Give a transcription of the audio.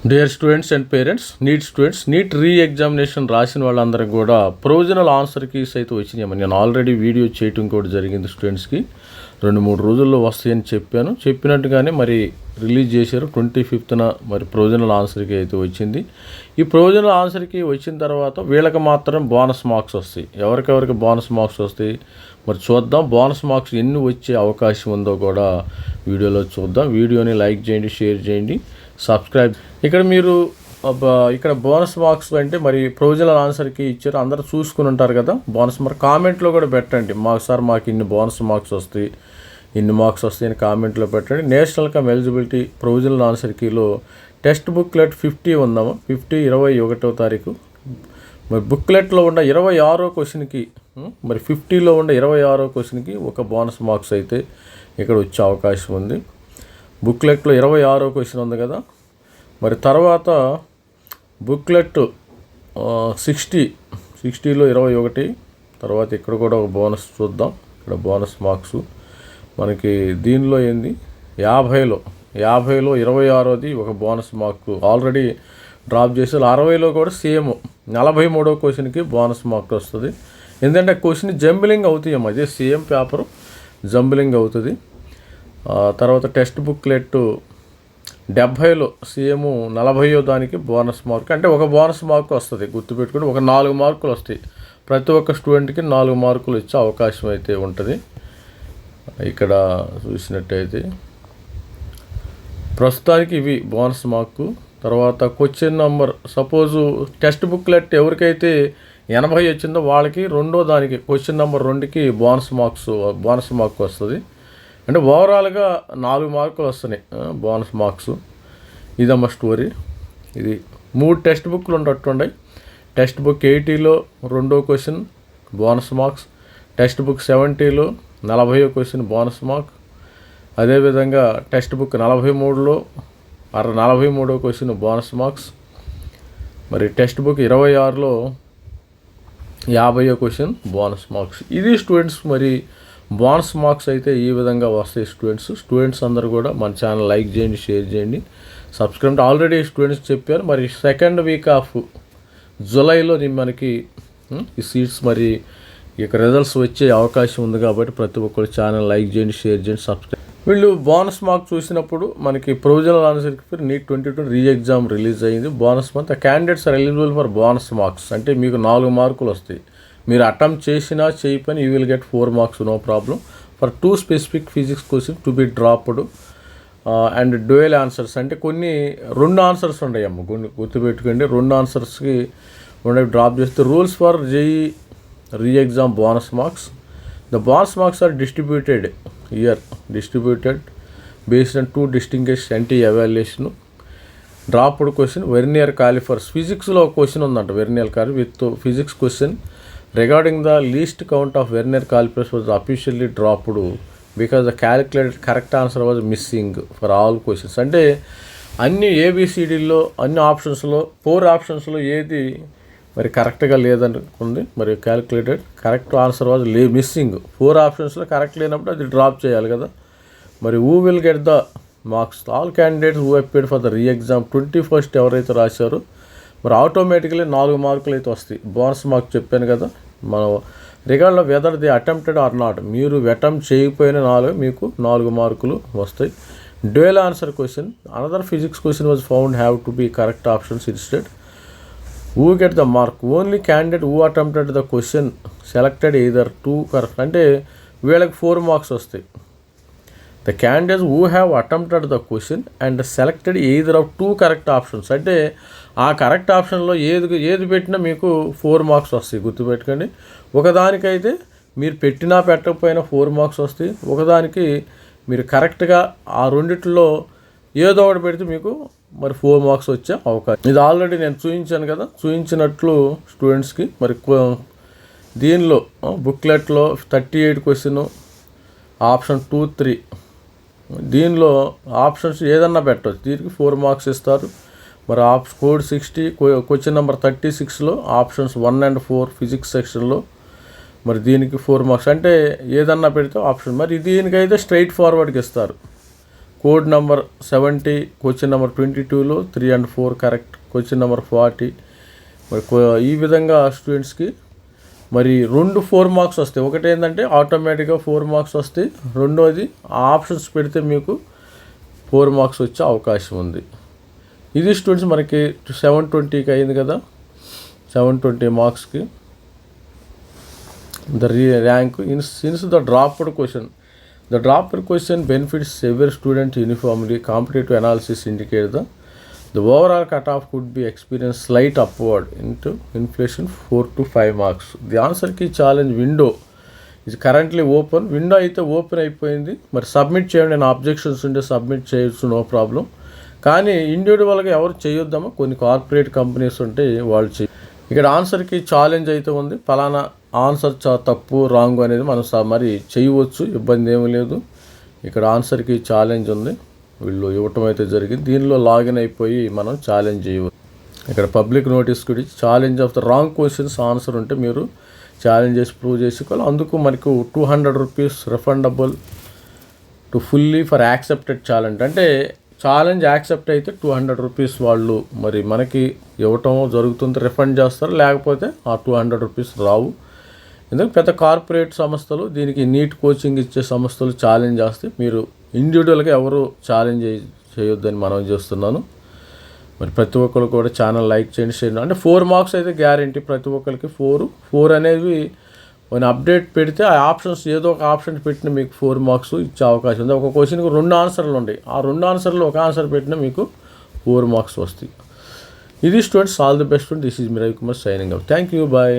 Dear students and parents, NEET re examination రాసిన వాళ్ళందరికీ కూడా ప్రొవిజనల్ ఆన్సర్ కీస్ అయితే వచ్చినాయి. నేను ఆల్రెడీ వీడియో చేయటం కూడా జరిగింది. స్టూడెంట్స్కి 2-3 రోజుల్లో వస్తాయని చెప్పినట్టుగానే మరి రిలీజ్ చేశారు. 25న మరి ప్రొవిజనల్ ఆన్సర్కి అయితే వచ్చింది. ఈ ప్రొవిజనల్ ఆన్సర్కి వచ్చిన తర్వాత వీళ్ళకి మాత్రం బోనస్ మార్క్స్ వస్తాయి. ఎవరికెవరికి బోనస్ మార్క్స్ వస్తాయి మరి చూద్దాం. బోనస్ మార్క్స్ ఎన్ని వచ్చే అవకాశం ఉందో కూడా వీడియోలో చూద్దాం. వీడియోని లైక్ చేయండి, షేర్ చేయండి, సబ్స్క్రైబ్. ఇక్కడ బోనస్ మార్క్స్ అంటే మరి ప్రొవిజనల్ ఆన్సర్కి ఇచ్చారు, అందరూ చూసుకుని ఉంటారు కదా బోనస్ మార్క్. కామెంట్లో కూడా పెట్టండి, మాకు ఇన్ని బోనస్ మార్క్స్ వస్తాయి, ఇన్ని మార్క్స్ వస్తాయి అని కామెంట్లో పెట్టండి. నేషనల్ కమ్ ఎలిజిబిలిటీ ప్రొవిజనల్ ఆన్సర్కీలో టెక్స్ట్ బుక్లెట్ 50 ఉందామా, 21వ తారీఖు. మరి బుక్లెట్లో ఉన్న 26వ క్వశ్చన్కి మరి 50లో ఉన్న 26వ క్వశ్చన్కి ఒక బోనస్ మార్క్స్ అయితే ఇక్కడ వచ్చే అవకాశం ఉంది. బుక్లెట్లో 26వ క్వశ్చన్ ఉంది కదా. మరి తర్వాత బుక్లెట్ 60లో 21. తర్వాత ఇక్కడ కూడా ఒక బోనస్ చూద్దాం. ఇక్కడ బోనస్ మార్క్స్ మనకి దీనిలో ఏంది 50లో 26వది ఒక బోనస్ మార్క్ ఆల్రెడీ డ్రాప్ చేసి 60లో కూడా సేమ్ 43వ క్వశ్చన్కి బోనస్ మార్క్ వస్తుంది. ఎందుకంటే క్వశ్చన్ జంబ్లింగ్ అవుతాయి, అదే సేమ్ పేపరు జంబ్లింగ్ అవుతుంది. తర్వాత టెక్స్ట్ బుక్లెట్ 70లో సేమ్ 40వ దానికి బోనస్ మార్క్, అంటే ఒక బోనస్ మార్క్ వస్తుంది. గుర్తుపెట్టుకుని ఒక 4 మార్కులు వస్తాయి. ప్రతి ఒక్క స్టూడెంట్కి 4 మార్కులు ఇచ్చే అవకాశం అయితే ఉంటుంది. ఇక్కడ చూసినట్టయితే ప్రస్తుతానికి ఇవి బోనస్ మార్కు. తర్వాత question number suppose text booklet ఎవరికైతే 80 వచ్చిందో వాళ్ళకి రెండో దానికి క్వశ్చన్ నెంబర్ 2కి బోనస్ మార్క్ వస్తుంది. అంటే ఓవరాల్గా 4 మార్కులు వస్తున్నాయి బోనస్ మార్క్స్. ఇదమ్మ స్టోరీ. ఇది 3 టెక్స్ట్ బుక్లు ఉన్నట్టుండే. టెక్స్ట్ బుక్ 80లో 2వ question bonus marks, text book 70లో 40వ క్వశ్చన్ బోనస్ మార్క్, అదేవిధంగా టెక్స్ట్ బుక్ 43లో 43వ క్వశ్చన్ బోనస్ మార్క్స్, మరి టెక్స్ట్ బుక్ 26లో 50వ క్వశ్చన్ బోనస్ మార్క్స్. ఇది స్టూడెంట్స్ మరి బోనస్ మార్క్స్ అయితే ఈ విధంగా వస్తాయి. స్టూడెంట్స్ అందరూ కూడా మన ఛానల్ లైక్ చేయండి, షేర్ చేయండి, సబ్స్క్రైబ్. ఆల్రెడీ స్టూడెంట్స్ చెప్పారు. మరి సెకండ్ వీక్ ఆఫ్ జూలైలో మనకి ఈ సీట్స్ మరి ఇక రిజల్ట్స్ వచ్చే అవకాశం ఉంది. కాబట్టి ప్రతి ఒక్కరు ఛానల్ లైక్ చేయండి, షేర్ చేయండి, సబ్స్క్రైబ్. వీళ్ళు బోనస్ మార్క్ చూసినప్పుడు మనకి ప్రొవిజనల్ ఆన్సర్కి నీట్ 22 రీ ఎగ్జామ్ రిలీజ్ అయ్యింది. Bonus month candidates are eligible for bonus marks, అంటే మీకు 4 మార్కులు వస్తాయి. మీరు అటెంప్ట్ చేసినా చేయకపోయినా you will get 4 marks, no problem. For 2 specific physics question to be dropped and dual answers, అంటే కొన్ని 2 ఆన్సర్స్ ఉన్నాయమ్మ, గుర్తుపెట్టుకోండి. 2 ఆన్సర్స్కి డ్రాప్ చేస్తే rules for JEE re exam bonus marks. The bonus marks are distributed based on 2 distinguished NT evaluation. Dropped question vernier calipers, ఫిజిక్స్లో ఒక question ఉందంట vernier caliper with physics question regarding the least count of vernier calipers was officially dropped because the calculated correct answer was missing for all questions. అంటే అన్ని ఏబిసిడీల్లో అన్ని ఆప్షన్స్లో 4 ఆప్షన్స్లో ఏది మరి కరెక్ట్గా లేదనుకుంది. మరి calculated correct answer was missing. 4 ఆప్షన్స్లో కరెక్ట్ లేనప్పుడు అది డ్రాప్ చేయాలి కదా. మరి who will get the marks? All candidates who appeared for the re exam 21st ఎవరైతే రాశారో మరి ఆటోమేటిక్లీ 4 మార్కులు అయితే వస్తాయి. బోనస్ మార్క్ చెప్పాను కదా. మనం regard of whether the attempted or not, మీరు అటెంప్ట్ చేయకపోయినా మీకు 4 మార్కులు వస్తాయి. Dual answer question another physics question was found have to be correct options instead. Who get the mark? Only candidate who attempted the question selected either 2 correct, అంటే వీళ్ళకి 4 marks వస్తాయి. The candidates who have attempted the question and selected either of 2 correct options, అంటే ఆ correct ఆప్షన్లో ఏది పెట్టినా మీకు 4 marks వస్తాయి. గుర్తుపెట్టుకోండి. ఒకదానికైతే మీరు పెట్టినా పెట్టకపోయినా 4 మార్క్స్ వస్తాయి. ఒకదానికి మీరు కరెక్ట్గా ఆ రెండిట్లో ఏదో ఒకటి పెడితే మీకు మరి 4 మార్క్స్ వచ్చే అవకాశం. ఇది ఆల్రెడీ నేను చూపించాను కదా, చూపించినట్లు స్టూడెంట్స్కి మరి దీనిలో బుక్లెట్లో 38 క్వశ్చన్ ఆప్షన్ 2, 3 దీనిలో ఆప్షన్స్ ఏదన్నా పెట్టవచ్చు. దీనికి 4 మార్క్స్ ఇస్తారు. మరి కోడ్ 60 క్వశ్చన్ నెంబర్ 36లో ఆప్షన్స్ 1 and 4 ఫిజిక్స్ సెక్షన్లో మరి దీనికి 4 మార్క్స్, అంటే ఏదన్నా పెడితే ఆప్షన్. మరి దీనికైతే స్ట్రైట్ ఫార్వర్డ్కి ఇస్తారు. కోడ్ నెంబర్ 70, క్వశ్చన్ నెంబర్ 22లో 3 and 4 కరెక్ట్, క్వశ్చన్ నెంబర్ 40. మరి ఈ విధంగా స్టూడెంట్స్కి మరి 2 4 మార్క్స్ వస్తాయి. ఒకటి ఏంటంటే ఆటోమేటిక్గా 4 మార్క్స్ వస్తాయి, రెండోది ఆప్షన్స్ పెడితే మీకు 4 మార్క్స్ వచ్చే అవకాశం ఉంది. ఇది స్టూడెంట్స్ మనకి 720కి అయింది కదా, 720 మార్క్స్కి the rank since the dropped question. The dropped question benefits every student uniformly. Competitive analysis indicates the overall cutoff could be experienced slight upward into inflation 4 to 5 marks. The answer key challenge window is currently open. Window అయితే open అయిపోయింది. మరి submit చేయండి, నేను objections ఉంటే submit చేయొచ్చు, no problem. కానీ ఇండివిజువల్గా ఎవరు చేయొద్దామో, కొన్ని కార్పొరేట్ కంపెనీస్ ఉంటే వాళ్ళు ఇక్కడ ఆన్సర్కి ఛాలెంజ్ అయితే ఉంది. ఫలానా ఆన్సర్ తప్పు రాంగ్ అనేది మనం మరి చేయవచ్చు, ఇబ్బంది ఏమీ లేదు. ఇక్కడ ఆన్సర్కి ఛాలెంజ్ ఉంది, వీళ్ళు ఇవ్వటం అయితే జరిగింది. దీనిలో లాగిన్ అయిపోయి మనం ఛాలెంజ్ చేయవచ్చు. ఇక్కడ పబ్లిక్ నోటీస్ గురించి challenge of the wrong questions answer ఉంటే మీరు ఛాలెంజ్ చేసి ప్రూవ్ చేసుకోవాలి. అందుకు మనకు 200 rupees refundable to fully for accepted challenge. అంటే ఛాలెంజ్ యాక్సెప్ట్ అయితే 200 రూపీస్ వాళ్ళు మరి మనకి ఇవ్వటం జరుగుతుంది, రిఫండ్ చేస్తారు. లేకపోతే ఆ 200 రూపీస్ రావు. ఎందుకంటే పెద్ద కార్పొరేట్ సంస్థలు, దీనికి నీట్ కోచింగ్ ఇచ్చే సంస్థలు ఛాలెంజ్ చేస్తే మీరు ఇండివిజువల్గా ఎవరు ఛాలెంజ్ చేయొద్దని మనం చేస్తున్నాను. మరి ప్రతి ఒక్కరు కూడా ఛానల్ లైక్ చేయండి, షేర్. అంటే 4 మార్క్స్ అయితే గ్యారంటీ ప్రతి ఒక్కరికి. 4 అనేది కొన్ని అప్డేట్ పెడితే ఆ ఆప్షన్స్ ఏదో ఒక ఆప్షన్ పెట్టిన మీకు 4 మార్క్స్ ఇచ్చే అవకాశం ఉంది. ఒక క్వశ్చన్కి 2 ఆన్సర్లు ఉంటాయి, ఆ 2 ఆన్సర్లు ఒక ఆన్సర్ పెట్టినా మీకు 4 మార్క్స్ వస్తాయి. ఇది students, all the best. This is me Ravikumar signing out. Thank you, bye.